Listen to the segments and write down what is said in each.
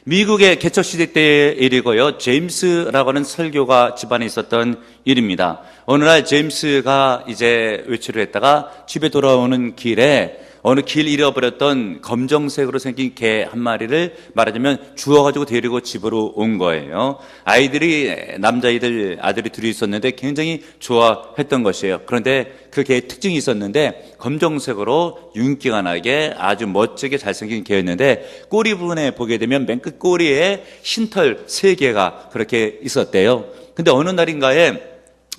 미국의 개척시대 때의 일이고요. 제임스라고 하는 설교가 집안에 있었던 일입니다. 어느 날 제임스가 이제 외출을 했다가 집에 돌아오는 길에 어느 길 잃어버렸던 검정색으로 생긴 개 한 마리를 말하자면 주워가지고 데리고 집으로 온 거예요. 아들이 둘이 있었는데 굉장히 좋아했던 것이에요. 그런데 그 개의 특징이 있었는데 검정색으로 윤기가 나게 아주 멋지게 잘생긴 개였는데 꼬리 부분에 보게 되면 맨 끝 꼬리에 흰털 3개가 그렇게 있었대요. 근데 어느 날인가에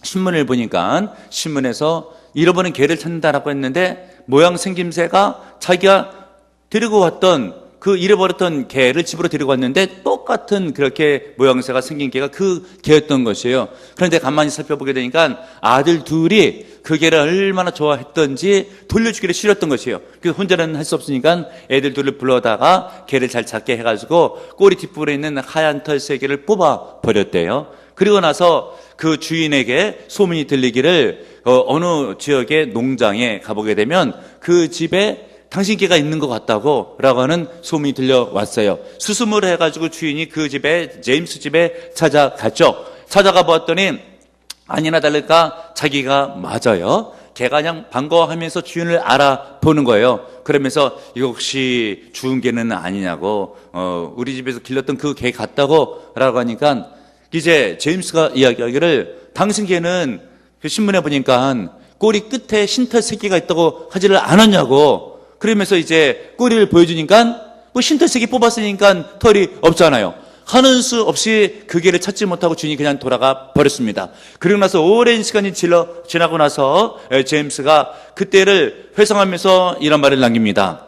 신문을 보니까 신문에서 잃어버린 개를 찾는다라고 했는데 모양 생김새가 자기가 데리고 왔던 그 잃어버렸던 개를 집으로 데리고 왔는데 똑같은 그렇게 모양새가 생긴 개가 그 개였던 것이에요. 그런데 가만히 살펴보게 되니까 아들 둘이 그 개를 얼마나 좋아했던지 돌려주기를 싫었던 것이에요. 그래서 혼자는 할 수 없으니까 애들 둘을 불러다가 개를 잘 찾게 해가지고 꼬리 뒷부분에 있는 하얀 털 3개를 뽑아 버렸대요. 그리고 나서 그 주인에게 소문이 들리기를 어느 지역의 농장에 가보게 되면 그 집에 당신 개가 있는 것 같다고 라고 하는 소문이 들려왔어요. 수습을 해가지고 주인이 그 집에 제임스 집에 찾아갔죠. 찾아가 보았더니 아니나 다를까 자기가 맞아요. 개가 그냥 반가워하면서 주인을 알아보는 거예요. 그러면서 이거 혹시 죽은 개는 아니냐고 우리 집에서 길렀던 그 개 같다고 라고 하니까 이제 제임스가 이야기하기를 당신 개는 그 신문에 보니까 꼬리 끝에 흰털 3개가 있다고 하지를 않았냐고. 그러면서 이제 꼬리를 보여주니까 뭐 흰털 3개 뽑았으니까 털이 없잖아요. 하는 수 없이 그 개를 찾지 못하고 주인이 그냥 돌아가 버렸습니다. 그리고 나서 오랜 시간이 지나고 나서 제임스가 그때를 회상하면서 이런 말을 남깁니다.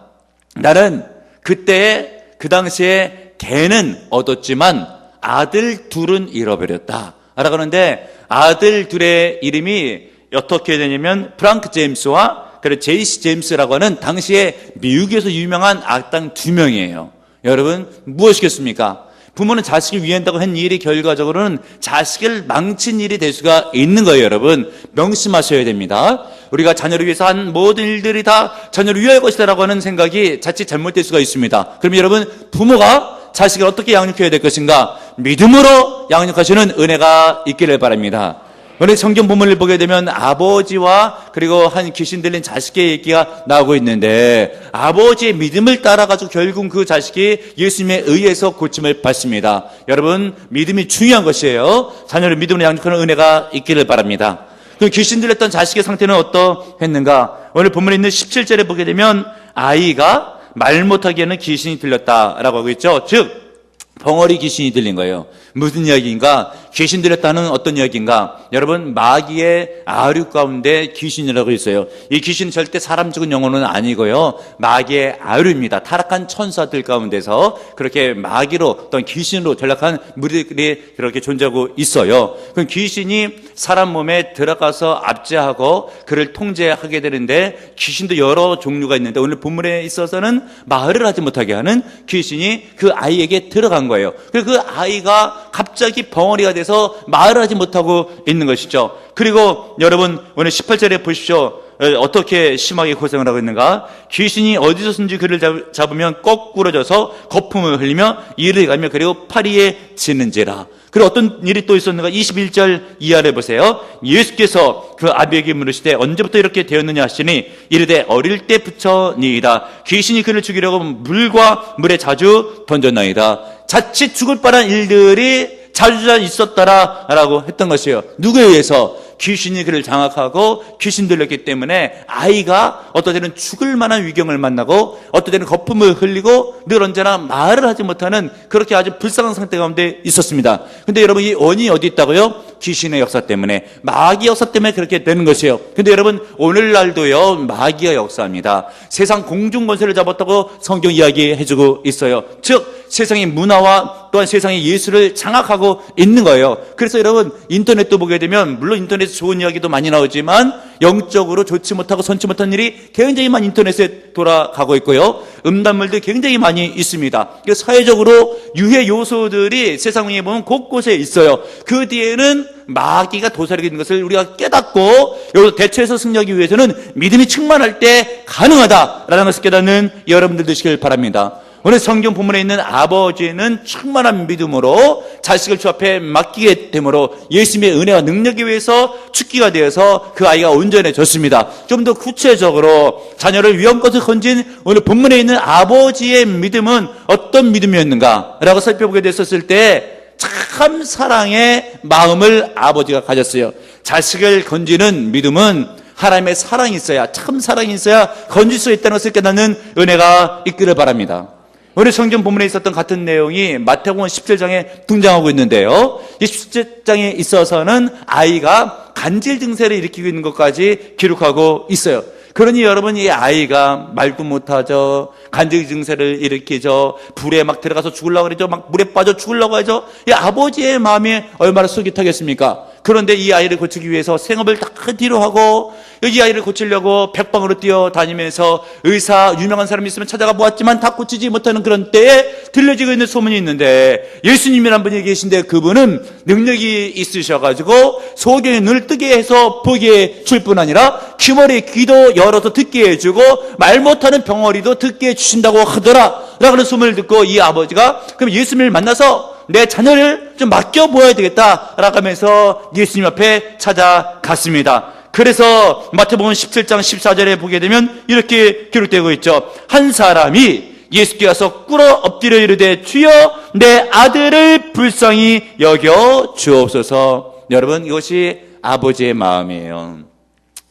나는 그때 그 당시에 개는 얻었지만 아들 둘은 잃어버렸다 라고 하는데 아들 둘의 이름이 어떻게 되냐면 프랑크 제임스와 그리고 제이시 제임스라고 하는 당시에 미국에서 유명한 악당 2명이에요. 여러분 무엇이겠습니까? 부모는 자식을 위한다고 한 일이 결과적으로는 자식을 망친 일이 될 수가 있는 거예요. 여러분 명심하셔야 됩니다. 우리가 자녀를 위해서 한 모든 일들이 다 자녀를 위할 것이다 라고 하는 생각이 자칫 잘못될 수가 있습니다. 그럼 여러분 부모가 자식을 어떻게 양육해야 될 것인가? 믿음으로 양육하시는 은혜가 있기를 바랍니다. 오늘 성경 본문을 보게 되면 아버지와 그리고 한 귀신 들린 자식의 얘기가 나오고 있는데 아버지의 믿음을 따라가지고 결국 그 자식이 예수님에 의해서 고침을 받습니다. 여러분 믿음이 중요한 것이에요. 자녀를 믿음으로 양육하는 은혜가 있기를 바랍니다. 그 귀신 들렸던 자식의 상태는 어떠했는가? 오늘 본문에 있는 17절에 보게 되면 아이가 말 못하기에는 귀신이 들렸다라고 하고 있죠. 즉 벙어리 귀신이 들린 거예요. 무슨 이야기인가? 귀신 들렸다는 어떤 이야기인가? 여러분 마귀의 아류 가운데 귀신이라고 있어요. 이 귀신은 절대 사람 죽은 영혼은 아니고요. 마귀의 아류입니다. 타락한 천사들 가운데서 그렇게 마귀로 어떤 귀신으로 전락한 무리들이 그렇게 존재하고 있어요. 그럼 귀신이 사람 몸에 들어가서 압제하고 그를 통제하게 되는데 귀신도 여러 종류가 있는데 오늘 본문에 있어서는 말을 하지 못하게 하는 귀신이 그 아이에게 들어간 거예요. 그리고 그 아이가 갑자기 벙어리가 돼서 말을 하지 못하고 있는 것이죠. 그리고 여러분 오늘 18절에 보십시오. 어떻게 심하게 고생을 하고 있는가? 귀신이 어디서든지 그를 잡으면 거꾸러져서 거품을 흘리며 이를 가며 그리고 파리에 지는지라. 그리고 어떤 일이 또 있었는가? 21절 이하를 보세요. 예수께서 그 아비에게 물으시되 언제부터 이렇게 되었느냐 하시니 이르되 어릴 때부터니이다. 귀신이 그를 죽이려고 물과 물에 자주 던졌나이다. 자칫 죽을 뻔한 일들이 자주 있었다라고 했던 것이에요. 누구에 의해서? 귀신이 그를 장악하고 귀신 들렸기 때문에 아이가 어떤 때는 죽을 만한 위경을 만나고 어떤 때는 거품을 흘리고 늘 언제나 말을 하지 못하는 그렇게 아주 불쌍한 상태 가운데 있었습니다. 근데 여러분 이 원인이 어디 있다고요? 귀신의 역사 때문에, 마귀 역사 때문에 그렇게 되는 것이에요. 근데 여러분 오늘날도요 마귀의 역사입니다. 세상 공중권세를 잡았다고 성경 이야기해주고 있어요. 즉 세상의 문화와 또한 세상의 예술을 장악하고 있는 거예요. 그래서 여러분 인터넷도 보게 되면 물론 인터넷에 좋은 이야기도 많이 나오지만 영적으로 좋지 못하고 선치 못한 일이 굉장히 많이 인터넷에 돌아가고 있고요. 음란물도 굉장히 많이 있습니다. 그래서 사회적으로 유해 요소들이 세상 위에 보면 곳곳에 있어요. 그 뒤에는 마귀가 도사리고 있는 것을 우리가 깨닫고 여기서 대처해서 승리하기 위해서는 믿음이 충만할 때 가능하다라는 것을 깨닫는 여러분들 되시길 바랍니다. 오늘 성경 본문에 있는 아버지는 충만한 믿음으로 자식을 주 앞에 맡기게 되므로 예수님의 은혜와 능력에 의해서 축기가 되어서 그 아이가 온전해졌습니다. 좀 더 구체적으로 자녀를 위험 것을 건진 오늘 본문에 있는 아버지의 믿음은 어떤 믿음이었는가 라고 살펴보게 됐었을 때 참 사랑의 마음을 아버지가 가졌어요. 자식을 건지는 믿음은 하나님의 사랑이 있어야, 참 사랑이 있어야 건질 수 있다는 것을 깨닫는 은혜가 있기를 바랍니다. 오늘 성경 본문에 있었던 같은 내용이 마태복음 17장에 등장하고 있는데요. 이 17장에 있어서는 아이가 간질 증세를 일으키고 있는 것까지 기록하고 있어요. 그러니 여러분, 이 아이가 말도 못하죠. 간질 증세를 일으키죠. 불에 막 들어가서 죽으려고 그러죠. 막 물에 빠져 죽으려고 하죠. 이 아버지의 마음이 얼마나 솔깃하겠습니까? 그런데 이 아이를 고치기 위해서 생업을 다 뒤로 하고 이 아이를 고치려고 백방으로 뛰어다니면서 의사, 유명한 사람이 있으면 찾아가 보았지만 다 고치지 못하는 그런 때에 들려지고 있는 소문이 있는데, 예수님이란 분이 계신데 그분은 능력이 있으셔가지고 소경이 눈을 뜨게 해서 보게 줄 뿐 아니라 귀머리 귀도 열어서 듣게 해주고 말 못하는 병어리도 듣게 해주신다고 하더라 라는 소문을 듣고 이 아버지가 그럼 예수님을 만나서 내 자녀를 좀 맡겨보아야 되겠다라고 하면서 예수님 앞에 찾아갔습니다. 그래서 마태복음 17장 14절에 보게 되면 이렇게 기록되고 있죠. 한 사람이 예수께 가서 꿇어 엎드려 이르되 주여 내 아들을 불쌍히 여겨 주옵소서. 여러분, 이것이 아버지의 마음이에요.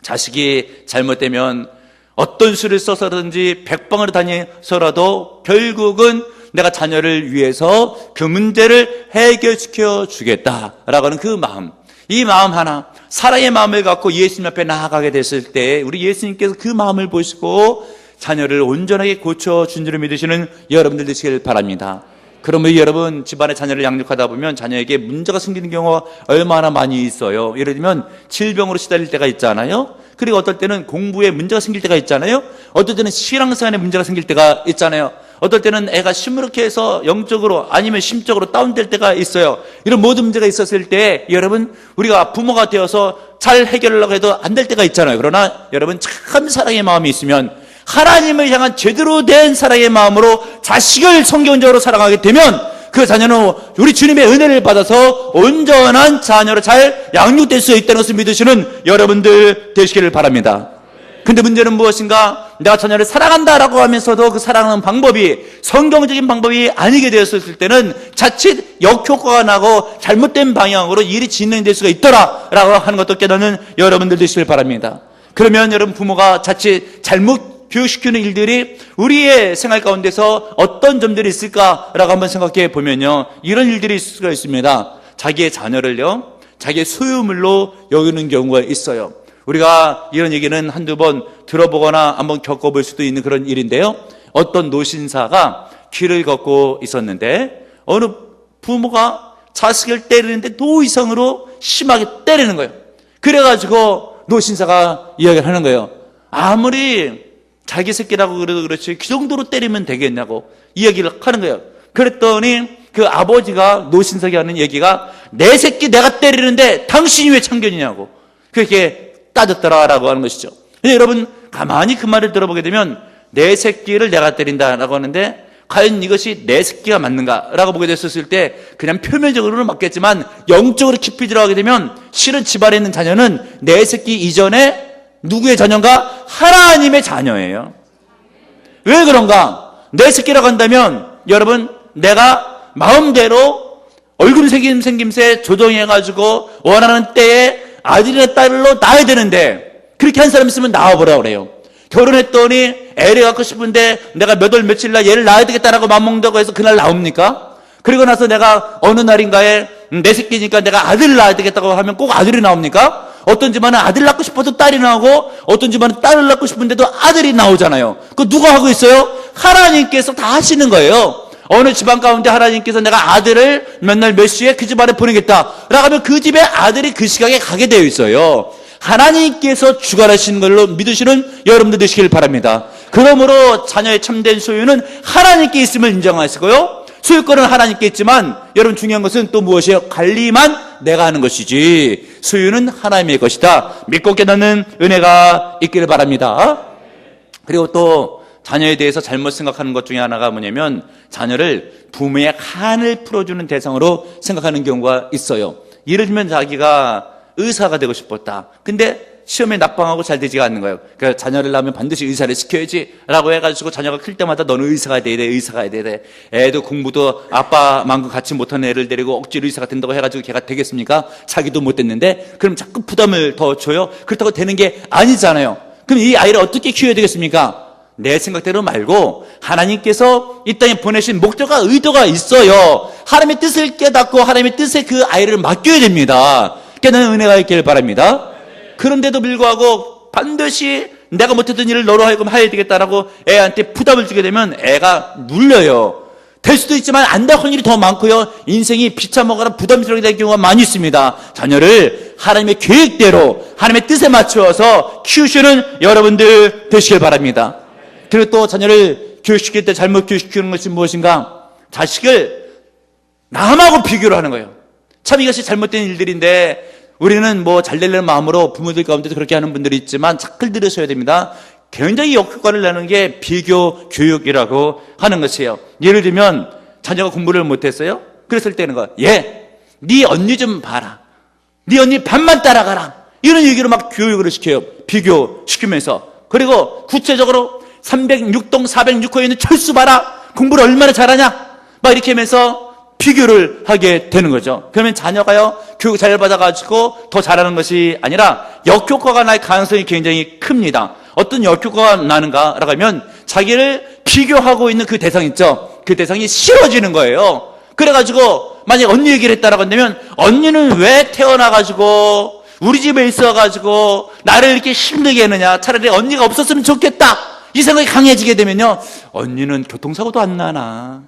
자식이 잘못되면 어떤 수를 써서든지 백방으로 다니서라도 결국은 내가 자녀를 위해서 그 문제를 해결시켜 주겠다라고 하는 그 마음, 이 마음 하나, 사랑의 마음을 갖고 예수님 앞에 나아가게 됐을 때 우리 예수님께서 그 마음을 보시고 자녀를 온전하게 고쳐준 줄을 믿으시는 여러분들 되시길 바랍니다. 그러면 여러분, 집안의 자녀를 양육하다 보면 자녀에게 문제가 생기는 경우가 얼마나 많이 있어요. 예를 들면 질병으로 시달릴 때가 있잖아요. 그리고 어떨 때는 공부에 문제가 생길 때가 있잖아요. 어떨 때는 신앙생활에 문제가 생길 때가 있잖아요. 어떨 때는 애가 시무룩해 해서 영적으로 아니면 심적으로 다운될 때가 있어요. 이런 모든 문제가 있었을 때 여러분, 우리가 부모가 되어서 잘 해결하려고 해도 안 될 때가 있잖아요. 그러나 여러분, 참 사랑의 마음이 있으면, 하나님을 향한 제대로 된 사랑의 마음으로 자식을 성경적으로 사랑하게 되면 그 자녀는 우리 주님의 은혜를 받아서 온전한 자녀로 잘 양육될 수 있다는 것을 믿으시는 여러분들 되시기를 바랍니다. 근데 문제는 무엇인가? 내가 자녀를 사랑한다라고 하면서도 그 사랑하는 방법이 성경적인 방법이 아니게 되었을 때는 자칫 역효과가 나고 잘못된 방향으로 일이 진행될 수가 있더라라고 하는 것도 깨닫는 여러분들 되시길 바랍니다. 그러면 여러분, 부모가 자칫 잘못 교육시키는 일들이 우리의 생활 가운데서 어떤 점들이 있을까라고 한번 생각해 보면요, 이런 일들이 있을 수가 있습니다. 자기의 자녀를요, 자기의 소유물로 여기는 경우가 있어요. 우리가 이런 얘기는 한두 번 들어보거나 한번 겪어볼 수도 있는 그런 일인데요. 어떤 노신사가 길을 걷고 있었는데 어느 부모가 자식을 때리는데 도 이상으로 심하게 때리는 거예요. 그래가지고 노신사가 이야기를 하는 거예요. 아무리 자기 새끼라고 그래도 그렇지 그 정도로 때리면 되겠냐고 이야기를 하는 거예요. 그랬더니 그 아버지가 노신석이 하는 얘기가, 내 새끼 내가 때리는데 당신이 왜 참견이냐고 그렇게 따졌더라라고 하는 것이죠. 근데 여러분, 가만히 그 말을 들어보게 되면 내 새끼를 내가 때린다라고 하는데 과연 이것이 내 새끼가 맞는가라고 보게 됐었을 때 그냥 표면적으로는 맞겠지만 영적으로 깊이 들어가게 되면 실은 집안에 있는 자녀는 내 새끼 이전에 누구의 자녀인가? 하나님의 자녀예요. 왜 그런가? 내 새끼라고 한다면 여러분, 내가 마음대로 얼굴 생김새 조정해가지고 원하는 때에 아들이나 딸로 낳아야 되는데 그렇게 한 사람 있으면 낳아보라고 그래요. 결혼했더니 애를 갖고 싶은데 내가 몇 월 며칠 날 얘를 낳아야 되겠다라고 맘먹는다고 해서 그날 나옵니까? 그리고 나서 내가 어느 날인가에 내 새끼니까 내가 아들을 낳아야 되겠다고 하면 꼭 아들이 나옵니까? 어떤 집안은 아들 낳고 싶어도 딸이 나오고 어떤 집안은 딸을 낳고 싶은데도 아들이 나오잖아요. 그거 누가 하고 있어요? 하나님께서 다 하시는 거예요. 어느 집안 가운데 하나님께서 내가 아들을 몇 날 몇 시에 그 집안에 보내겠다 라고 하면 그 집에 아들이 그 시각에 가게 되어 있어요. 하나님께서 주관하시는 걸로 믿으시는 여러분들 되시길 바랍니다. 그러므로 자녀의 참된 소유는 하나님께 있음을 인정하시고요, 소유권은 하나님께 있지만 여러분, 중요한 것은 또 무엇이에요? 관리만 내가 하는 것이지 소유는 하나님의 것이다. 믿고 깨닫는 은혜가 있기를 바랍니다. 그리고 또 자녀에 대해서 잘못 생각하는 것 중에 하나가 뭐냐면 자녀를 부모의 한을 풀어주는 대상으로 생각하는 경우가 있어요. 예를 들면 자기가 의사가 되고 싶었다. 근데 시험에 낙방하고 잘 되지가 않는 거예요. 그러니까 자녀를 낳으면 반드시 의사를 시켜야지 라고 해가지고 자녀가 클 때마다 너는 의사가 돼야 돼, 의사가 돼야 돼. 애도 공부도 아빠만큼 같이 못하는 애를 데리고 억지로 의사가 된다고 해가지고 걔가 되겠습니까? 자기도 못 됐는데 그럼 자꾸 부담을 더 줘요. 그렇다고 되는 게 아니잖아요. 그럼 이 아이를 어떻게 키워야 되겠습니까? 내 생각대로 말고 하나님께서 이 땅에 보내신 목적과 의도가 있어요. 하나님의 뜻을 깨닫고 하나님의 뜻에 그 아이를 맡겨야 됩니다. 깨닫는 은혜가 있기를 바랍니다. 그런데도 불구하고 반드시 내가 못했던 일을 너로 하여금 해야 되겠다라고 애한테 부담을 주게 되면 애가 눌려요. 될 수도 있지만 안 될 확률이 더 많고요. 인생이 비참하거나 부담스럽게 될 경우가 많이 있습니다. 자녀를 하나님의 계획대로 하나님의 뜻에 맞추어서 키우시는 여러분들 되시길 바랍니다. 그리고 또 자녀를 교육시킬 때 잘못 교육시키는 것이 무엇인가? 자식을 남하고 비교를 하는 거예요. 참 이것이 잘못된 일들인데 우리는 뭐 잘되려는 마음으로 부모들 가운데도 그렇게 하는 분들이 있지만 잘 들으셔야 됩니다. 굉장히 역효과를 내는 게 비교 교육이라고 하는 것이에요. 예를 들면 자녀가 공부를 못했어요. 그랬을 때는 네 언니 좀 봐라. 네 언니 반만 따라가라. 이런 얘기로 막 교육을 시켜요. 비교시키면서. 그리고 구체적으로 306동 406호에 있는 철수 봐라. 공부를 얼마나 잘하냐. 막 이렇게 하면서 비교를 하게 되는 거죠. 그러면 자녀가요, 교육 잘 받아가지고 더 잘하는 것이 아니라 역효과가 날 가능성이 굉장히 큽니다. 어떤 역효과가 나는가라고 하면 자기를 비교하고 있는 그 대상 있죠. 그 대상이 싫어지는 거예요. 그래가지고 만약 언니 얘기를 했다라고 한다면 언니는 왜 태어나가지고 우리 집에 있어가지고 나를 이렇게 힘들게 했느냐. 차라리 언니가 없었으면 좋겠다. 이 생각이 강해지게 되면요, 언니는 교통사고도 안 나나.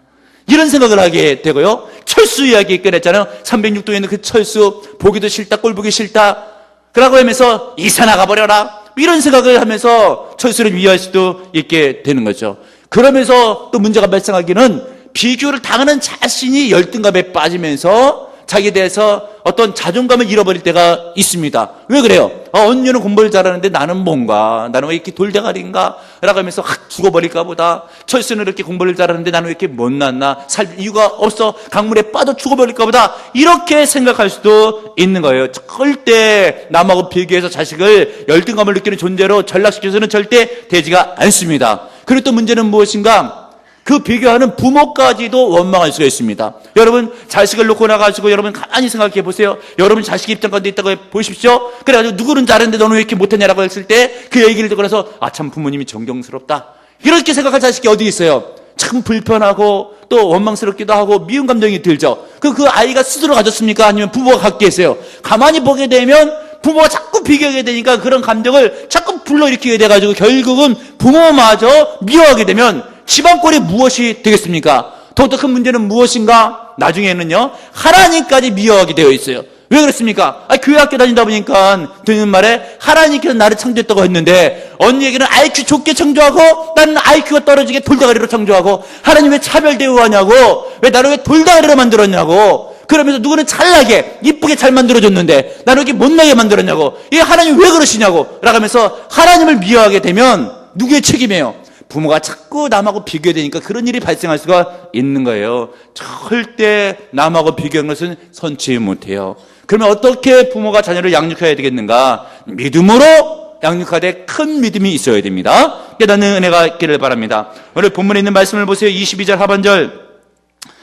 이런 생각을 하게 되고요. 철수 이야기 꺼냈잖아요. 306도에 있는 그 철수, 보기도 싫다, 꼴 보기 싫다. 그러고 하면서 이사 나가버려라. 이런 생각을 하면서 철수를 위할 수도 있게 되는 거죠. 그러면서 또 문제가 발생하기는 비교를 당하는 자신이 열등감에 빠지면서 자기에 대해서 어떤 자존감을 잃어버릴 때가 있습니다. 왜 그래요? 언니는 공부를 잘하는데 나는 뭔가? 나는 왜 이렇게 돌대가리인가? 라고 하면서 죽어버릴까 보다. 철수는 이렇게 공부를 잘하는데 나는 왜 이렇게 못났나? 살 이유가 없어. 강물에 빠져 죽어버릴까 보다. 이렇게 생각할 수도 있는 거예요. 절대 남하고 비교해서 자식을 열등감을 느끼는 존재로 전락시켜서는 절대 되지가 않습니다. 그리고 또 문제는 무엇인가? 그 비교하는 부모까지도 원망할 수가 있습니다. 여러분 자식을 놓고 나가지고 여러분 가만히 생각해 보세요. 여러분 자식 입장 가운데 있다고 보십시오. 그래가지고 누구는 잘했는데 너는 왜 이렇게 못했냐라고 했을 때 그 얘기를 듣고 나서 참 부모님이 존경스럽다. 이렇게 생각할 자식이 어디 있어요? 참 불편하고 또 원망스럽기도 하고 미운 감정이 들죠. 그 아이가 스스로 가졌습니까? 아니면 부모가 갖게 했어요? 가만히 보게 되면 부모가 자꾸 비교하게 되니까 그런 감정을 자꾸 불러일으키게 돼가지고 결국은 부모마저 미워하게 되면 집안 꼴이 무엇이 되겠습니까? 더욱더 큰 문제는 무엇인가? 나중에는요, 하나님까지 미워하게 되어 있어요. 왜 그렇습니까? 교회 학교 다니다 보니까 듣는 말에 하나님께서 나를 창조했다고 했는데 언니에게는 IQ 좋게 창조하고 나는 IQ가 떨어지게 돌다가리로 창조하고 하나님 왜 차별 대우하냐고, 왜 나를 왜 돌다가리로 만들었냐고, 그러면서 누구는 잘나게 이쁘게 잘 만들어줬는데 나는 왜 이렇게 못나게 만들었냐고, 이게 하나님 왜 그러시냐고 라고 하면서 하나님을 미워하게 되면 누구의 책임이에요? 부모가 자꾸 남하고 비교되니까 그런 일이 발생할 수가 있는 거예요. 절대 남하고 비교하는 것은 선치 못해요. 그러면 어떻게 부모가 자녀를 양육해야 되겠는가? 믿음으로 양육하되 큰 믿음이 있어야 됩니다. 깨닫는 은혜가 있기를 바랍니다. 오늘 본문에 있는 말씀을 보세요. 22절 하반절.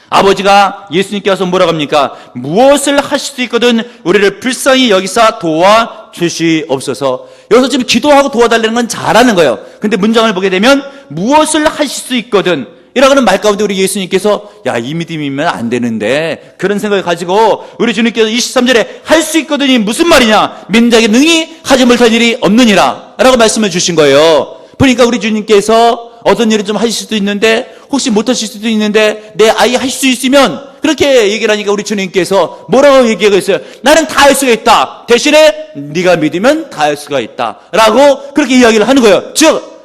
아버지가 예수님께 와서 뭐라고 합니까? 무엇을 하실 수 있거든 우리를 불쌍히 여기사 도와주시옵소서. 여기서 지금 기도하고 도와달라는 건 잘하는 거예요. 근데 문장을 보게 되면 무엇을 하실 수 있거든 이라고 하는 말 가운데 우리 예수님께서 이 믿음이면 안 되는데, 그런 생각을 가지고 우리 주님께서 23절에 할 수 있거든이 무슨 말이냐? 믿는 자에게 능히 하지 못할 일이 없느니라 라고 말씀을 주신 거예요. 그러니까 우리 주님께서 어떤 일을 좀 하실 수도 있는데 혹시 못하실 수도 있는데 내 아이 할 수 있으면, 그렇게 얘기를 하니까 우리 주님께서 뭐라고 얘기하고 있어요? 나는 다 할 수가 있다. 대신에 네가 믿으면 다 할 수가 있다 라고 그렇게 이야기를 하는 거예요. 즉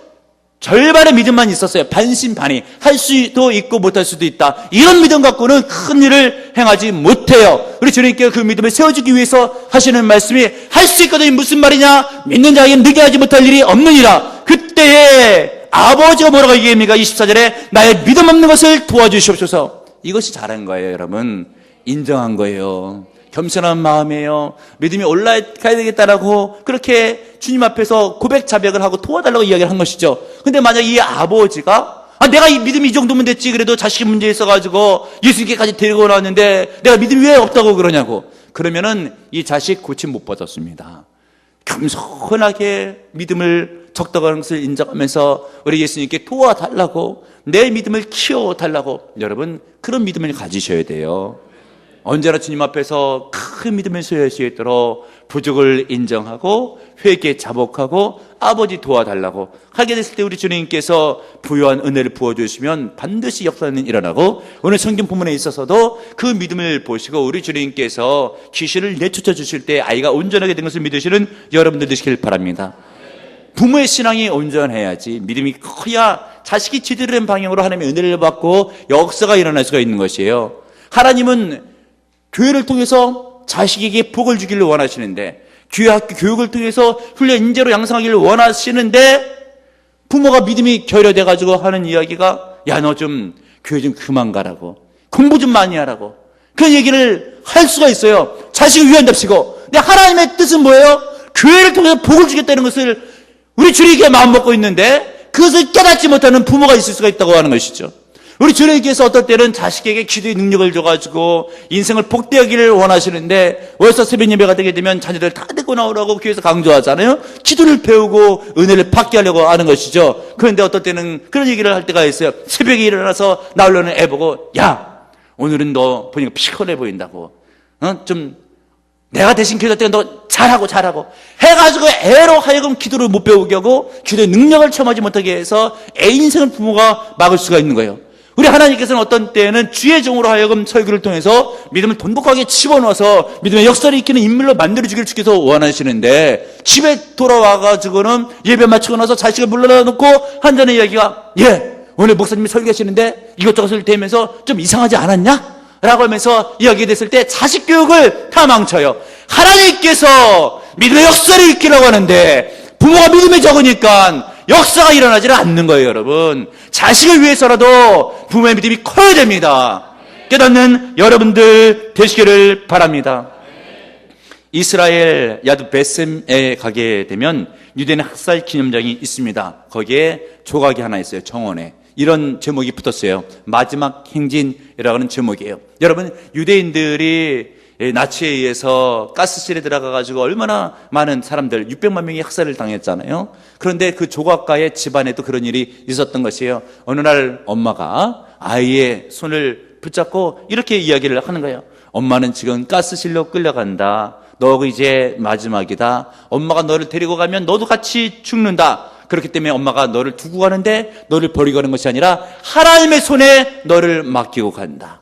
절반의 믿음만 있었어요. 반신반의. 할 수도 있고 못할 수도 있다. 이런 믿음 갖고는 큰 일을 행하지 못해요. 우리 주님께서 그 믿음을 세워주기 위해서 하시는 말씀이 할 수 있거든요. 무슨 말이냐? 믿는 자에게는 능히 하지 못할 일이 없느니라. 그때에 아버지가 뭐라고 얘기합니까? 24절에 나의 믿음 없는 것을 도와주시옵소서. 이것이 잘한 거예요, 여러분. 인정한 거예요. 겸손한 마음이에요. 믿음이 올라가야 되겠다라고 그렇게 주님 앞에서 고백 자백을 하고 도와달라고 이야기를 한 것이죠. 근데 만약 이 아버지가 내가 이 믿음이 이 정도면 됐지, 그래도 자식이 문제 있어가지고 예수님께까지 데리고 나왔는데 내가 믿음이 왜 없다고 그러냐고, 그러면은 이 자식 고침 못 받았습니다. 겸손하게 믿음을 적다고 하는 것을 인정하면서 우리 예수님께 도와달라고, 내 믿음을 키워달라고, 여러분 그런 믿음을 가지셔야 돼요. 언제나 주님 앞에서 큰 믿음을 소유할 수 있도록 부족을 인정하고 회개 자복하고 아버지 도와달라고 하게 됐을 때 우리 주님께서 부유한 은혜를 부어주시면 반드시 역사는 일어나고, 오늘 성경 본문에 있어서도 그 믿음을 보시고 우리 주님께서 귀신을 내쫓아 주실 때 아이가 온전하게 된 것을 믿으시는 여러분들 되시길 바랍니다. 부모의 신앙이 온전해야지, 믿음이 커야 자식이 제대로 된 방향으로 하나님의 은혜를 받고 역사가 일어날 수가 있는 것이에요. 하나님은 교회를 통해서 자식에게 복을 주기를 원하시는데, 교회 학교 교육을 통해서 훈련 인재로 양성하기를 원하시는데, 부모가 믿음이 결여돼가지고 하는 이야기가 야, 너 좀 교회 좀 그만 가라고, 공부 좀 많이 하라고, 그런 얘기를 할 수가 있어요. 자식을 위한답시고. 근데 하나님의 뜻은 뭐예요? 교회를 통해서 복을 주겠다는 것을 우리 주님께 마음 먹고 있는데 그것을 깨닫지 못하는 부모가 있을 수가 있다고 하는 것이죠. 우리 주님께서 어떨 때는 자식에게 기도의 능력을 줘가지고 인생을 복되하기를 원하시는데, 월서 새벽 예배가 되게 되면 자녀들 다 데리고 나오라고 교회에서 강조하잖아요. 기도를 배우고 은혜를 받게 하려고 하는 것이죠. 그런데 어떨 때는 그런 얘기를 할 때가 있어요. 새벽에 일어나서 나오려는 애 보고, 야, 오늘은 너 보니까 피곤해 보인다고, 좀 내가 대신 기도할 때 너 잘하고 해가지고 애로 하여금 기도를 못 배우게 하고 기도의 능력을 체험하지 못하게 해서 애 인생을 부모가 막을 수가 있는 거예요. 우리 하나님께서는 어떤 때는 주의 종으로 하여금 설교를 통해서 믿음을 돈독하게 집어넣어서 믿음의 역사를 일으키는 인물로 만들어주기를 주께서 원하시는데, 집에 돌아와가지고는 예배 마치고 나서 자식을 물러나 놓고 한잔의 이야기가, 오늘 목사님이 설교하시는데 이것저것을 대면서 좀 이상하지 않았냐? 라고 하면서 이야기됐을 때 자식 교육을 다 망쳐요. 하나님께서 믿음의 역사를 일으키라고 하는데 부모가 믿음이 적으니까 역사가 일어나지는 않는 거예요, 여러분. 자식을 위해서라도 부모의 믿음이 커야 됩니다. 깨닫는 여러분들 되시기를 바랍니다. 이스라엘 야드 베셈에 가게 되면 유대인 학살 기념장이 있습니다. 거기에 조각이 하나 있어요, 정원에. 이런 제목이 붙었어요. 마지막 행진이라고 하는 제목이에요. 여러분, 유대인들이 나치에 의해서 가스실에 들어가가지고 얼마나 많은 사람들, 600만 명이 학살을 당했잖아요. 그런데 그 조각가의 집안에도 그런 일이 있었던 것이에요. 어느 날 엄마가 아이의 손을 붙잡고 이렇게 이야기를 하는 거예요. 엄마는 지금 가스실로 끌려간다. 너 이제 마지막이다. 엄마가 너를 데리고 가면 너도 같이 죽는다. 그렇기 때문에 엄마가 너를 두고 가는데 너를 버리고 가는 것이 아니라 하나님의 손에 너를 맡기고 간다.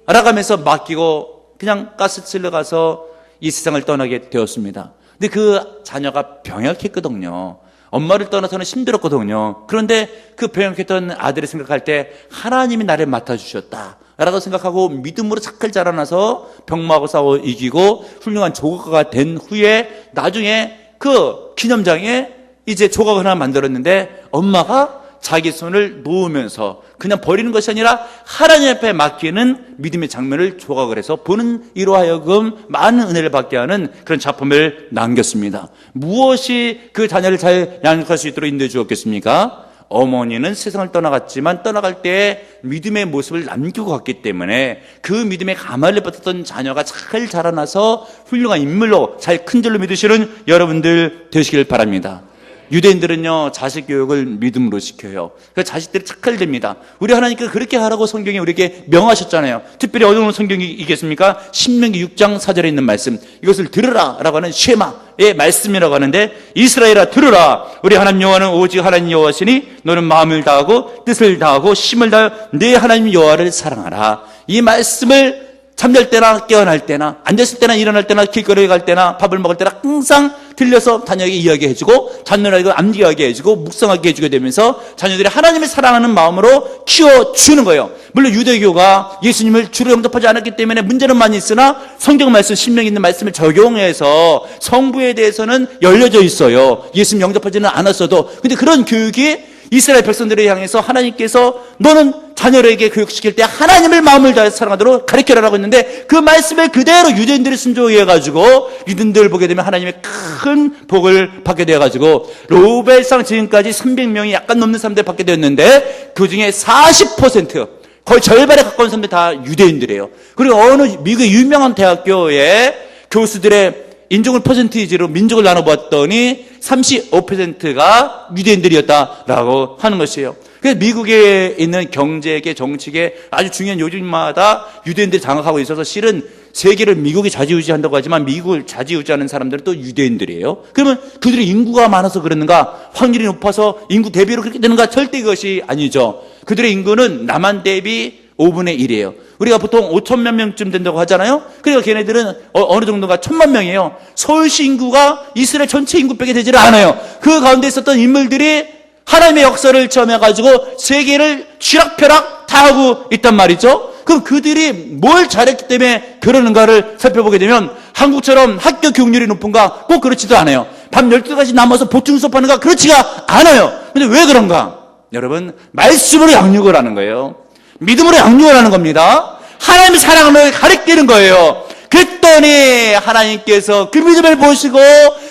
알아가면서 맡기고 그냥 가스실로 가서 이 세상을 떠나게 되었습니다. 근데 그 자녀가 병약했거든요. 엄마를 떠나서는 힘들었거든요. 그런데 그 병약했던 아들이 생각할 때 하나님이 나를 맡아주셨다 라고 생각하고 믿음으로 착할 자라나서 병마하고 싸워 이기고 훌륭한 조각가가 된 후에 나중에 그 기념장에 이제 조각을 하나 만들었는데, 엄마가 자기 손을 놓으면서 그냥 버리는 것이 아니라 하나님 앞에 맡기는 믿음의 장면을 조각을 해서 보는 이로 하여금 많은 은혜를 받게 하는 그런 작품을 남겼습니다. 무엇이 그 자녀를 잘 양육할 수 있도록 인도해 주었겠습니까? 어머니는 세상을 떠나갔지만 떠나갈 때 믿음의 모습을 남기고 갔기 때문에 그 믿음의 가마를 받았던 자녀가 잘 자라나서 훌륭한 인물로 잘 큰 줄로 믿으시는 여러분들 되시길 바랍니다. 유대인들은요, 자식 교육을 믿음으로 시켜요. 그래서 자식들이 착할됩니다. 우리 하나님께서 그렇게 하라고 성경에 우리에게 명하셨잖아요. 특별히 어느 성경이겠습니까? 신명기 6장 4절에 있는 말씀, 이것을 들으라 라고 하는 쉐마의 말씀이라고 하는데, 이스라엘아 들으라. 우리 하나님 여호와는 오직 하나님 여호와시니 너는 마음을 다하고 뜻을 다하고 힘을 다하여 내 하나님 여호와를 사랑하라. 이 말씀을 잠잘 때나 깨어날 때나 앉았을 때나 일어날 때나 길거리에 갈 때나 밥을 먹을 때나 항상 들려서 자녀에게 이야기해주고 자녀에게 암기하게 해주고 묵상하게 해주게 되면서 자녀들이 하나님을 사랑하는 마음으로 키워주는 거예요. 물론 유대교가 예수님을 주로 영접하지 않았기 때문에 문제는 많이 있으나 성경 말씀, 신명에 있는 말씀을 적용해서 성부에 대해서는 열려져 있어요. 예수님 영접하지는 않았어도. 근데 그런 교육이 이스라엘 백성들을 향해서 하나님께서 너는 자녀에게 교육시킬 때 하나님을 마음을 다해 사랑하도록 가르쳐라라고 했는데 그 말씀을 그대로 유대인들이 순종해가지고 유대인들을 보게 되면 하나님의 큰 복을 받게 되어가지고 로벨상 지금까지 300명이 약간 넘는 사람들 받게 되었는데 그 중에 40% 거의 절반에 가까운 사람들 다 유대인들이에요. 그리고 어느 미국의 유명한 대학교의 교수들의 인종을 퍼센티지로 민족을 나눠봤더니 35%가 유대인들이었다라고 하는 것이에요. 그래서 미국에 있는 경제계, 정치계 아주 중요한 요직마다 유대인들이 장악하고 있어서 실은 세계를 미국이 좌지우지한다고 하지만 미국을 좌지우지하는 사람들은 또 유대인들이에요. 그러면 그들의 인구가 많아서 그러는가? 확률이 높아서 인구 대비로 그렇게 되는가? 절대 그것이 아니죠. 그들의 인구는 남한 대비 5분의 1이에요. 우리가 보통 5천만 명쯤 된다고 하잖아요. 그러니까 걔네들은 어느 정도가 1,000만 명이에요. 서울시 인구가 이스라엘 전체 인구밖에 되지를 않아요. 그 가운데 있었던 인물들이 하나님의 역사를 체험해가지고 세계를 쥐락펴락 다 하고 있단 말이죠. 그럼 그들이 뭘 잘했기 때문에 그러는가를 살펴보게 되면 한국처럼 학교 교육률이 높은가? 꼭 그렇지도 않아요. 밤 12시까지 남아서 보충 수업하는가? 그렇지가 않아요. 근데 왜 그런가? 여러분, 말씀으로 양육을 하는 거예요. 믿음으로 양육을 하는 겁니다. 하나님의 사랑을 가르치는 거예요. 그랬더니 하나님께서 그 믿음을 보시고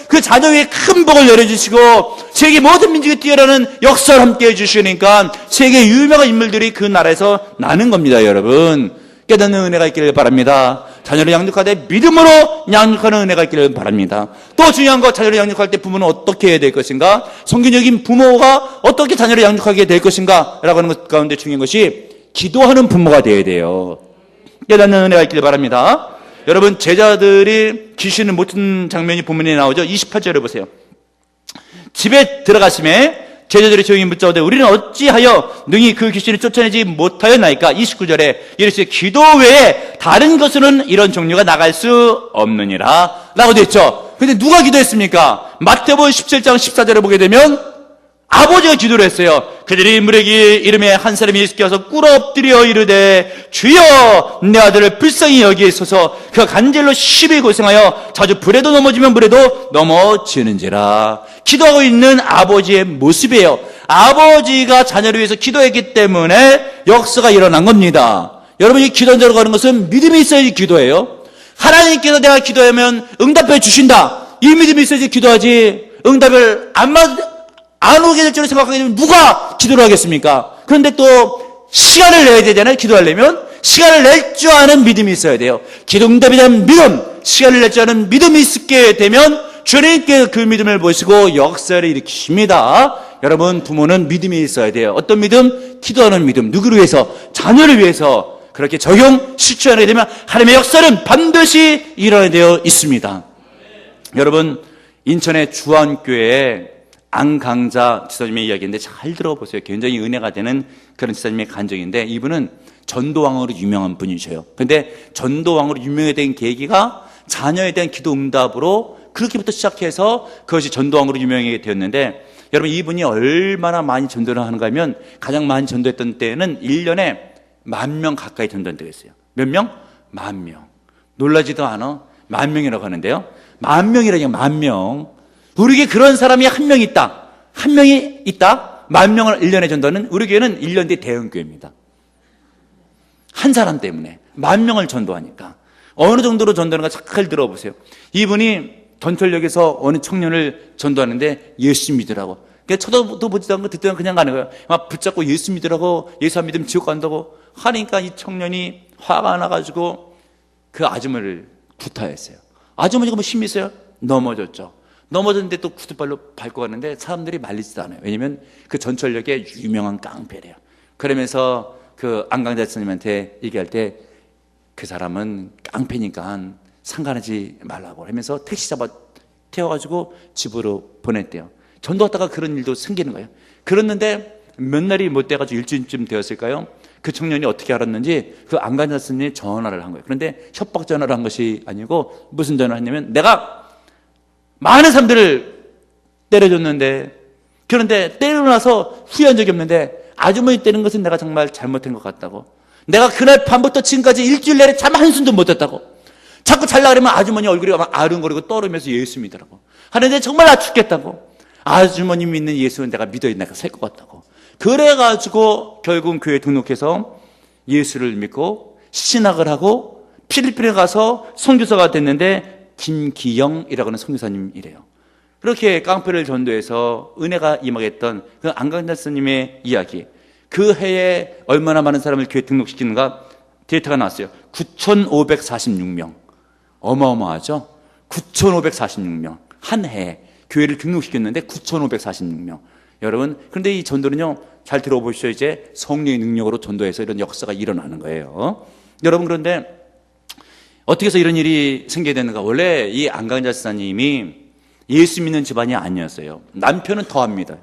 그 자녀 위에 큰 복을 내려주시고 세계 모든 민족이 뛰어나는 역사를 함께 해주시니까 세계 유명한 인물들이 그 나라에서 나는 겁니다. 여러분, 깨닫는 은혜가 있기를 바랍니다. 자녀를 양육하되 믿음으로 양육하는 은혜가 있기를 바랍니다. 또 중요한 거, 자녀를 양육할 때 부모는 어떻게 해야 될 것인가? 성경적인 부모가 어떻게 자녀를 양육하게 될 것인가? 라고 하는 것 가운데 중요한 것이 기도하는 부모가 되어야 돼요. 깨닫는 은혜가 있기를 바랍니다. 여러분, 제자들이 귀신을 못 든 장면이 본문에 나오죠. 28절을 보세요. 집에 들어가심에 제자들이 조용히 묻자오되 우리는 어찌하여 능히 그 귀신을 쫓아내지 못하였나이까? 29절에 이르시되 기도 외에 다른 것으로는 이런 종류가 나갈 수 없느니라 라고 되어 있죠. 근데 누가 기도했습니까? 마태복음 17장 14절에 보게 되면 아버지가 기도를 했어요. 그들이 물에게 이름에 한 사람이 예수께 와서 꿇어 엎드려 이르되 주여 내 아들을 불쌍히 여기소서 그가 간절로 10일 고생하여 자주 불에도 넘어지면 물에도 넘어지는지라. 기도하고 있는 아버지의 모습이에요. 아버지가 자녀를 위해서 기도했기 때문에 역사가 일어난 겁니다. 여러분이 기도한다고 하는 것은 믿음이 있어야지 기도해요. 하나님께서 내가 기도하면 응답해 주신다, 이 믿음이 있어야지 기도하지. 응답을 안 오게 될 줄을 생각하게 되면 누가 기도를 하겠습니까? 그런데 또 시간을 내야 되잖아요. 기도하려면 시간을 낼 줄 아는 믿음이 있어야 돼요. 기도 응답에 대한 믿음, 시간을 낼 줄 아는 믿음이 있게 되면 주님께 그 믿음을 보시고 역사를 일으키십니다. 여러분, 부모는 믿음이 있어야 돼요. 어떤 믿음? 기도하는 믿음. 누구를 위해서? 자녀를 위해서. 그렇게 적용, 실천하게 되면 하나님의 역사는 반드시 일어나게 되어 있습니다. 여러분, 인천의 주안교회에 안강자 지사님의 이야기인데 잘 들어보세요. 굉장히 은혜가 되는 그런 지사님의 간증인데 이분은 전도왕으로 유명한 분이셔요. 그런데 전도왕으로 유명해진 계기가 자녀에 대한 기도 응답으로 그렇게부터 시작해서 그것이 전도왕으로 유명하게 되었는데, 여러분, 이분이 얼마나 많이 전도를 하는가 하면 가장 많이 전도했던 때는 1년에 10,000명 가까이 전도한 때가 있어요. 몇 명? 10,000명. 놀라지도 않아. 10,000명이라고 하는데요. 10,000명이라니까 10,000명. 우리 교회 그런 사람이 한 명 있다. 한 명이 있다. 10,000명을 1년에 전도하는 우리 교회는 1년 뒤 대형교회입니다. 한 사람 때문에 10,000명을 전도하니까 어느 정도로 전도하는가 잘 들어보세요. 이분이 전철역에서 어느 청년을 전도하는데 예수 믿으라고. 그러니까 쳐다도 보지도 않고 듣도 않고 그냥 가는 거예요. 막 붙잡고 예수 믿으라고, 예수 안 믿으면 지옥 간다고 하니까 이 청년이 화가 나가지고 그 아주머니를 구타했어요. 아주머니가 뭐 힘이 있어요? 넘어졌죠. 넘어졌는데 또 구두발로 밟고 가는데 사람들이 말리지도 않아요. 왜냐면 그 전철역에 유명한 깡패래요. 그러면서 그 안강자 스님한테 얘기할 때 그 사람은 깡패니까 상관하지 말라고 하면서 택시 잡아 태워가지고 집으로 보냈대요. 전도하다가 그런 일도 생기는 거예요. 그랬는데 몇 날이 못 돼가지고 일주일쯤 되었을까요? 그 청년이 어떻게 알았는지 그 안강자 스님이 전화를 한 거예요. 그런데 협박 전화를 한 것이 아니고 무슨 전화를 했냐면, 내가 많은 사람들을 때려줬는데, 그런데 때리고 나서 후회한 적이 없는데 아주머니 때리는 것은 내가 정말 잘못한 것 같다고. 내가 그날 밤부터 지금까지 일주일 내내 잠 한숨도 못 잤다고. 자꾸 잘라 그러면 아주머니 얼굴이 막 아른거리고 떠오르면서 예수 믿으라고 하는데 정말 나 죽겠다고. 아주머니 믿는 예수는 내가 믿어야 내가 살 것 같다고. 그래가지고 결국 교회에 등록해서 예수를 믿고 신학을 하고 필리핀에 가서 선교사가 됐는데 김기영이라고 하는 선교사님이래요. 그렇게 깡패를 전도해서 은혜가 임하겠던 그 안강자 스님의 이야기, 그 해에 얼마나 많은 사람을 교회에 등록시키는가 데이터가 나왔어요. 9,546명. 어마어마하죠? 9,546명. 한 해에 교회를 등록시켰는데 9,546명. 여러분, 그런데 이 전도는요, 잘 들어보시죠. 이제 성령의 능력으로 전도해서 이런 역사가 일어나는 거예요. 여러분, 그런데 어떻게 해서 이런 일이 생기게 되는가? 원래 이 안강자 스님이 예수 믿는 집안이 아니었어요. 남편은 더합니다.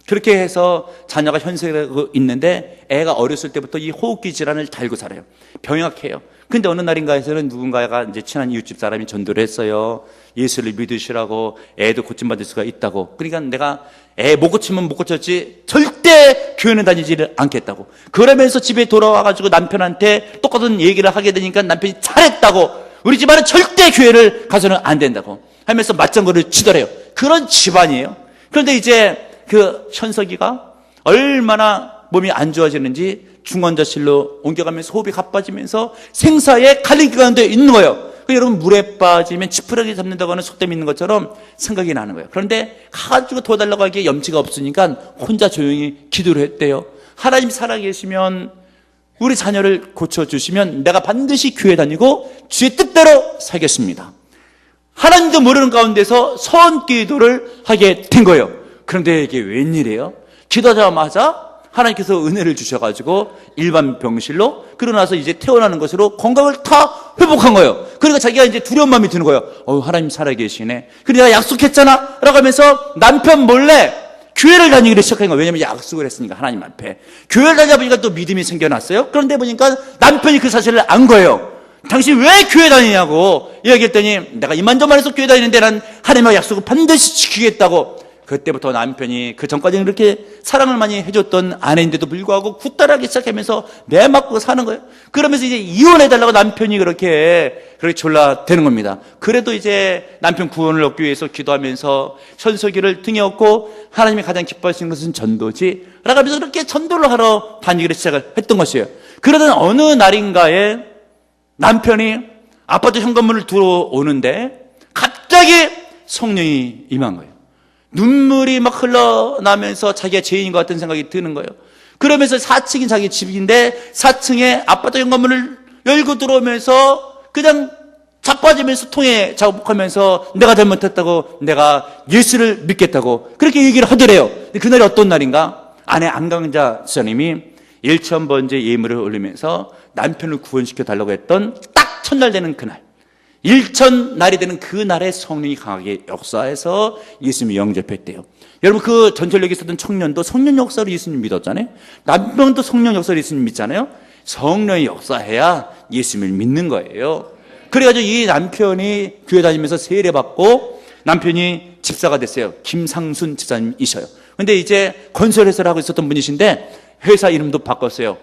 그렇게 해서 자녀가 현세하고 있는데 애가 어렸을 때부터 이 호흡기 질환을 달고 살아요. 병약해요. 근데 어느 날인가에서는 누군가가 이제 친한 이웃집 사람이 전도를 했어요. 예수를 믿으시라고, 애도 고침받을 수가 있다고. 그러니까 내가 애 못 고치면 못 고쳤지 절대 교회는 다니지를 않겠다고. 그러면서 집에 돌아와가지고 남편한테 똑같은 얘기를 하게 되니까 남편이 잘했다고, 우리 집안은 절대 교회를 가서는 안 된다고 하면서 맞장구를 치더래요. 그런 집안이에요. 그런데 이제 그 현석이가 얼마나 몸이 안 좋아지는지 중환자실로 옮겨가면서 호흡이 가빠지면서 생사에 갈림길 가운데 있는 거예요. 여러분, 물에 빠지면 지푸라기 잡는다고 하는 속담이 있는 것처럼 생각이 나는 거예요. 그런데 가가지고 도와달라고 하기에 염치가 없으니까 혼자 조용히 기도를 했대요. 하나님 살아계시면 우리 자녀를 고쳐주시면 내가 반드시 교회 다니고 주의 뜻대로 살겠습니다. 하나님도 모르는 가운데서 선기도를 하게 된 거예요. 그런데 이게 웬일이에요? 기도하자마자 하나님께서 은혜를 주셔가지고 일반 병실로, 그러고 나서 이제 태어나는 것으로 건강을 다 회복한 거예요. 그러니까 자기가 이제 두려운 마음이 드는 거예요. 하나님 살아계시네. 그래, 내가 약속했잖아 라고 하면서 남편 몰래 교회를 다니기를 시작한 거예요. 왜냐면 약속을 했으니까 하나님 앞에. 교회를 다니다 보니까 또 믿음이 생겨났어요. 그런데 보니까 남편이 그 사실을 안 거예요. 당신 왜 교회 다니냐고 이야기했더니, 내가 이만저만 해서 교회 다니는데 난 하나님의 약속을 반드시 지키겠다고. 그때부터 남편이 그 전까지는 그렇게 사랑을 많이 해줬던 아내인데도 불구하고 굿따라하기 시작하면서 내맞고 사는 거예요. 그러면서 이제 이혼해달라고 남편이 그렇게 졸라대는 겁니다. 그래도 이제 남편 구원을 얻기 위해서 기도하면서 현석이를 등에 업고 하나님이 가장 기뻐하시는 것은 전도지 라고 하면서 그렇게 전도를 하러 다니기를 시작을 했던 것이에요. 그러던 어느 날인가에 남편이 아파트 현관문을 들어오는데 갑자기 성령이 임한 거예요. 눈물이 막 흘러나면서 자기가 죄인인 것 같은 생각이 드는 거예요. 그러면서 4층이 자기 집인데 4층에 아파트 현관문을 열고 들어오면서 그냥 자빠지면서 통에 자복하면서 내가 잘못했다고, 내가 예수를 믿겠다고 그렇게 얘기를 하더래요. 그날이 어떤 날인가? 아내 안강자 수사님이 1,000번째 예물을 올리면서 남편을 구원시켜 달라고 했던 딱 첫날 되는 그날, 1,000날이 되는 그 날에 성령이 강하게 역사해서 예수님이 영접했대요. 여러분, 그 전철역에 있었던 청년도 성령 역사로 예수님 믿었잖아요. 남편도 성령 역사로 예수님 믿잖아요. 성령이 역사해야 예수님을 믿는 거예요. 그래가지고 이 남편이 교회 다니면서 세례받고 남편이 집사가 됐어요. 김상순 집사님이셔요. 근데 이제 건설회사를 하고 있었던 분이신데 회사 이름도 바꿨어요.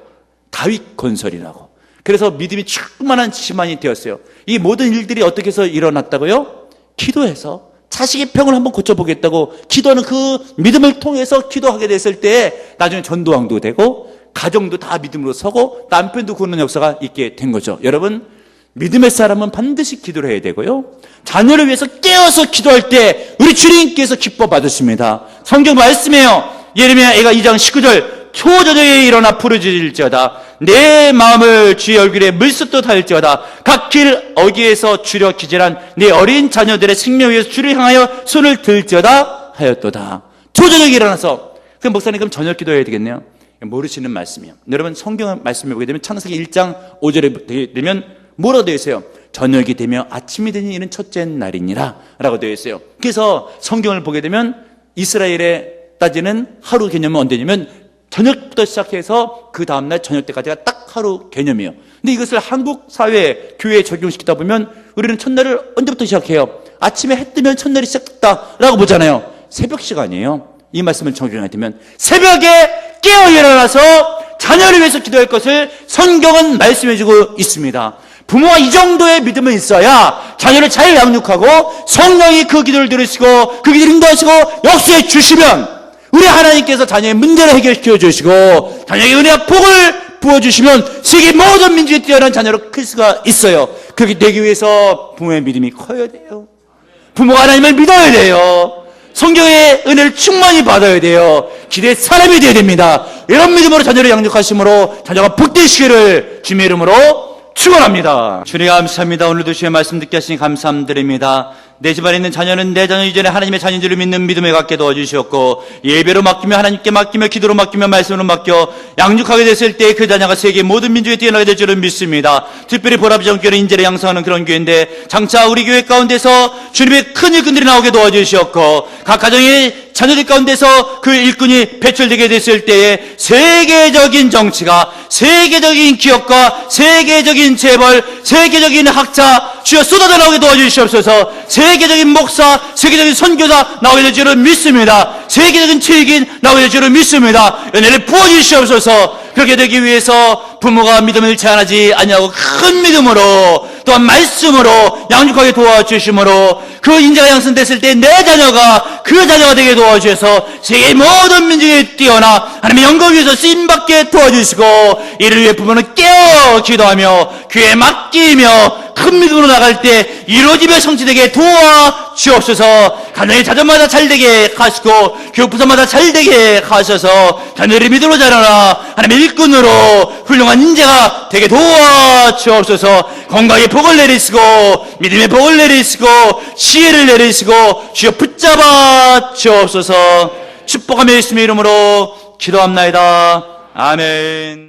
다윗건설이라고. 그래서 믿음이 충만한 집안이 되었어요. 이 모든 일들이 어떻게 해서 일어났다고요? 기도해서 자식의 병을 한번 고쳐보겠다고 기도하는 그 믿음을 통해서 기도하게 됐을 때 나중에 전도왕도 되고 가정도 다 믿음으로 서고 남편도 구하는 역사가 있게 된 거죠. 여러분, 믿음의 사람은 반드시 기도를 해야 되고요, 자녀를 위해서 깨어서 기도할 때 우리 주님께서 기뻐 받으십니다. 성경 말씀이에요. 예레미야 2장 19절, 초저녁에 일어나 부르짖을지어다. 내 마음을 주의 얼굴에 물붓듯 할지어다. 각 길 어귀에서 주려 기절한 내 어린 자녀들의 생명 위에서 주를 향하여 손을 들지어다 하였도다. 초저녁에 일어나서. 그럼 목사님, 그럼 저녁 기도해야 되겠네요. 모르시는 말씀이에요. 여러분, 성경 말씀을 보게 되면 창세기 1장 5절에 되면 뭐라고 되어 있어요? 저녁이 되며 아침이 되니 이는 첫째 날이니라 라고 되어 있어요. 그래서 성경을 보게 되면 이스라엘에 따지는 하루 개념은 언제냐면 저녁부터 시작해서 그 다음날 저녁 때까지가 딱 하루 개념이에요. 근데 이것을 한국 사회, 교회에 적용시키다 보면 우리는 첫날을 언제부터 시작해요? 아침에 해 뜨면 첫날이 시작됐다라고 보잖아요. 새벽 시간이에요. 이 말씀을 적용하게 되면 새벽에 깨어 일어나서 자녀를 위해서 기도할 것을 성경은 말씀해주고 있습니다. 부모가 이 정도의 믿음은 있어야 자녀를 잘 양육하고 성령이 그 기도를 들으시고 그 기도를 인도하시고 역사해 주시면 우리 하나님께서 자녀의 문제를 해결시켜 주시고 자녀에게 은혜와 복을 부어주시면 세계 모든 민족에 뛰어난 자녀로 클 수가 있어요. 그렇게 되기 위해서 부모의 믿음이 커야 돼요. 부모가 하나님을 믿어야 돼요. 성경의 은혜를 충만히 받아야 돼요. 기대의 사람이 되어야 됩니다. 이런 믿음으로 자녀를 양육하심으로 자녀가 복되시기를 주님의 이름으로 축원합니다. 주님 감사합니다. 오늘도 주의 말씀 듣게 하시니 감사드립니다. 내 집안에 있는 자녀는 내 자녀 이전에 하나님의 자녀인 줄을 믿는 믿음에 갖게 도와주셨고 예배로 맡기며 하나님께 맡기며 기도로 맡기며 말씀으로 맡겨 양육하게 됐을 때 그 자녀가 세계 모든 민족에 뛰어나게 될 줄을 믿습니다. 특별히 보라비전교회는 인재를 양성하는 그런 교회인데 장차 우리 교회 가운데서 주님의 큰 일꾼들이 나오게 도와주셨고 각 가정의 자녀들 가운데서 그 일꾼이 배출되게 됐을 때에 세계적인 정치가 세계적인 기업가 세계적인 재벌 세계적인 학자 주여 쏟아져 나오게 도와주시옵소서. 세계적인 목사 세계적인 선교사 나오게 될 줄을 믿습니다. 세계적인 책인 나오게 될 줄을 믿습니다. 은혜를 부어주시옵소서. 그렇게 되기 위해서 부모가 믿음을 제한하지 아니하고 큰 믿음으로 또한 말씀으로 양육하게 도와주심으로 그 인재가 양성됐을 때 내 자녀가 그 자녀가 되게 도와주셔서 세계 모든 민족에 뛰어나 하나님의 영광을 위해서 쓰임받게 도와주시고 이를 위해 부모는 깨어 기도하며 귀에 맡기며 큰 믿음으로 나갈 때 이루어지며 성취되게 도와주옵소서. 가정의 자녀마다 잘되게 하시고 교육부서마다 잘되게 하셔서 자녀들이 믿음으로 자라나 하나님의 일꾼으로 훌륭한 인재가 되게 도와주옵소서. 건강의 복을 내리시고 믿음의 복을 내리시고 지혜를 내리시고 주여 붙잡아 주옵소서. 축복하며 예수님의 이름으로 기도합나이다. 아멘.